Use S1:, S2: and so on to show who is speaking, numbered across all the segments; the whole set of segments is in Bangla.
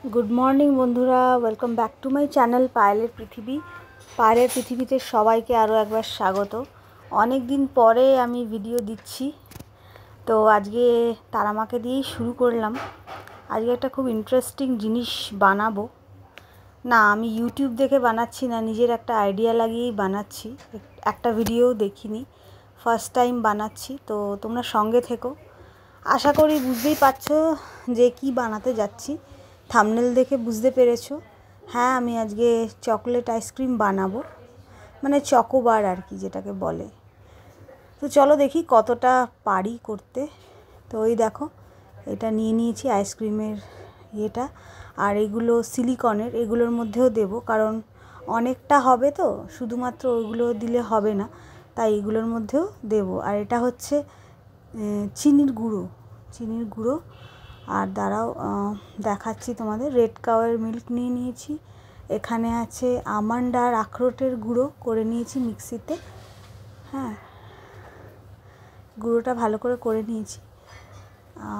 S1: গুড মর্নিং বন্ধুরা, welcome back to my channel পায়েলের পৃথিবী। পায়েলের পৃথিবীতে সবাইকে আরও একবার স্বাগত। অনেক দিন পরে আমি ভিডিও দিচ্ছি, তো আজকে তারামাকে দিয়েই শুরু করলাম। আজকে একটা খুব ইন্টারেস্টিং জিনিস বানাবো। না, আমি ইউটিউব দেখে বানাচ্ছি না, নিজের একটা আইডিয়া লাগিয়েই বানাচ্ছি। একটা ভিডিওও দেখিনি, ফার্স্ট টাইম বানাচ্ছি, তো তোমরা সঙ্গে থেকো। আশা করি বুঝতেই পারছো যে কি বানাতে যাচ্ছি। থাম্বনেল দেখে বুঝতে পেরেছো। হ্যাঁ, আমি আজকে চকলেট আইসক্রিম বানাবো, মানে চকোবার আর কি যেটাকে বলে। তো চলো দেখি কতটা পারি করতে। তো ওই দেখো, এটা নিয়ে নিয়েছি আইসক্রিমের ইয়েটা, আর এগুলো সিলিকনের, এগুলোর মধ্যেও দেবো, কারণ অনেকটা হবে তো শুধুমাত্র ওইগুলো দিলে হবে না, তাই এগুলোর মধ্যেও দেবো। আর এটা হচ্ছে চিনির গুঁড়ো। আর দাঁড়াও দেখাচ্ছি তোমাদের। রেড কাউয়ের মিল্ক নিয়ে নিয়েছি, এখানে আছে আমন্ড আর আখরোটের গুঁড়ো করে নিয়েছি মিক্সিতে। হ্যাঁ, গুঁড়োটা ভালো করে নিয়েছি।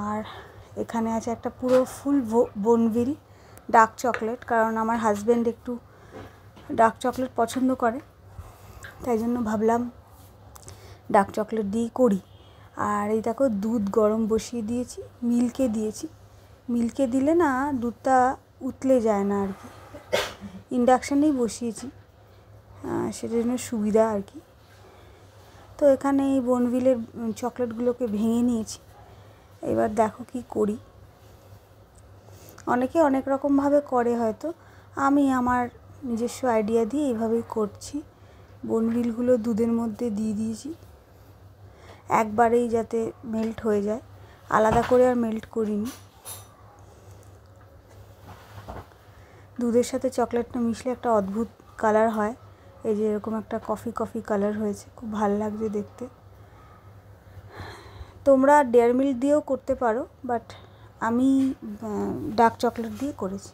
S1: আর এখানে আছে একটা পুরো ফুল বোনভিল ডার্ক চকলেট, কারণ আমার হাজব্যান্ড একটু ডার্ক চকলেট পছন্দ করে, তাই জন্য ভাবলাম ডার্ক চকলেট দিয়েই করি। আর এই দেখো, দুধ গরম বসিয়ে দিয়েছি, মিল্কে দিলে না দুধটা উতলে যায় না আর কি। ইন্ডাকশানেই বসিয়েছি, সেটার জন্য সুবিধা আর কি। তো এখানে এই বোনভিলের চকলেটগুলোকে ভেঙে নিয়েছি। এবার দেখো কি করি। অনেকে অনেক রকমভাবে করে হয়তো, আমি আমার নিজস্ব আইডিয়া দিয়ে এইভাবেই করছি। বোনভিলগুলো দুধের মধ্যে দিয়ে দিয়েছি, একবারেই যাতে মেল্ট হয়ে যায়, আলাদা করে আর মেল্ট করিনি। দুধের সাথে চকলেটটা মিশলে একটা অদ্ভুত কালার হয়, এই যে এরকম একটা কফি কালার হয়েছে, খুব ভালো লাগছে দেখতে। তোমরা ডেয়ারি মিল্ক দিয়েও করতে পারো, বাট আমি ডার্ক চকলেট দিয়ে করেছি।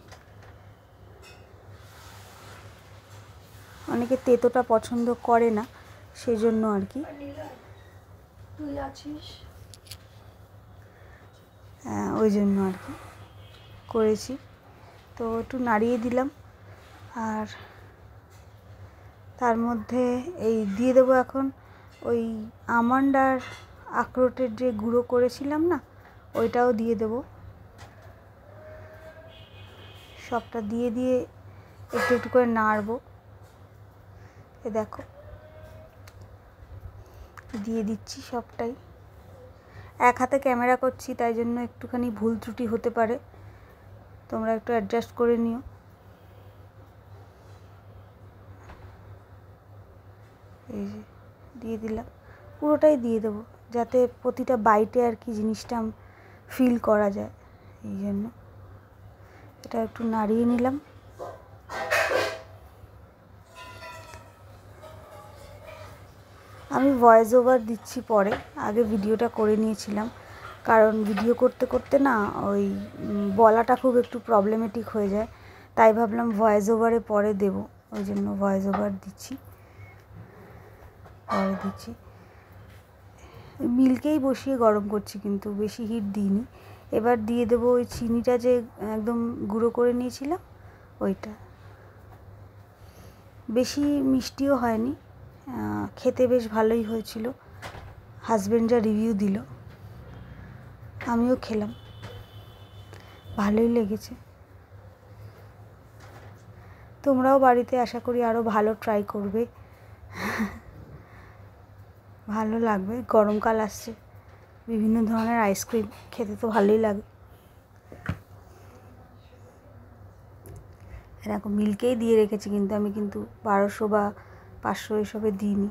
S1: অনেকে তেতোটা পছন্দ করে না, সেজন্য আর কি। তুই আছিস, হ্যাঁ, ওই জন্য আর কি করেছি। তো একটু নাড়িয়ে দিলাম, আর তার মধ্যে এই দিয়ে দেবো এখন ওই আমন্ড আর আখরোটের যে গুঁড়ো করেছিলাম না, ওইটাও দিয়ে দেবো। সবটা দিয়ে একটু করে নাড়বো। এ দেখো, দিয়ে দিচ্ছি সবটাই। এক হাতে ক্যামেরা করছি, তাই জন্য একটুখানি ভুল ত্রুটি হতে পারে, তোমরা একটু অ্যাডজাস্ট করে নিও। এই যে দিয়ে দিলাম, পুরোটাই দিয়ে দেবো, যাতে প্রতিটা বাইটে আর কি জিনিসটা ফিল করা যায়, এই জন্য এটা একটু নাড়িয়ে নিলাম। আমি ভয়েস ওভার দিচ্ছি পরে, আগে ভিডিওটা করে নিয়েছিলাম, কারণ ভিডিও করতে না ওই বলাটা খুব একটু প্রবলেমেটিক হয়ে যায়, তাই ভাবলাম ভয়েস ওভারে পরে দেবো, ওই জন্য ভয়েস ওভার দিচ্ছি। মিল্কেই বসিয়ে গরম করছি, কিন্তু বেশি হিট দিইনি। এবার দিয়ে দেবো ওই চিনিটা যে একদম গুঁড়ো করে নিয়েছিলাম, ওইটা। বেশি মিষ্টিও হয়নি, খেতে বেশ ভালোই হয়েছিল। হাজব্যান্ড যা রিভিউ দিল, আমিও খেলাম, ভালোই লেগেছে। তোমরাও বাড়িতে আশা করি আরও ভালো ট্রাই করবে, ভালো লাগবে। গরমকাল আসছে, বিভিন্ন ধরনের আইসক্রিম খেতে তো ভালোই লাগে। এরকম মিল্কেই দিয়ে রেখেছি, কিন্তু আমি 1200 বা 500 এসবে দিইনি,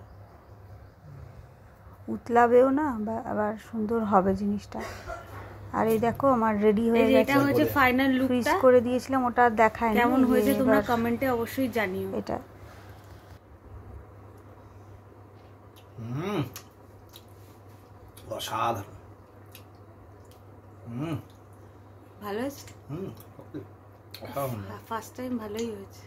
S1: উতলাবেও না, বা আবার সুন্দর হবে জিনিসটা। আর এই দেখো, আমার রেডি হয়ে গেছে। এটা হচ্ছে ফাইনাল লুকটা, ফ্রিজ করে দিয়েছিলাম, ওটা দেখায়নি। কেমন হয়েছে তোমরা কমেন্টে অবশ্যই জানিও। এটা
S2: অসাধারণ,
S1: ভালো হয়েছে।
S2: অসাধারণ,
S1: ফার্স্ট টাইম ভালোই হয়েছে।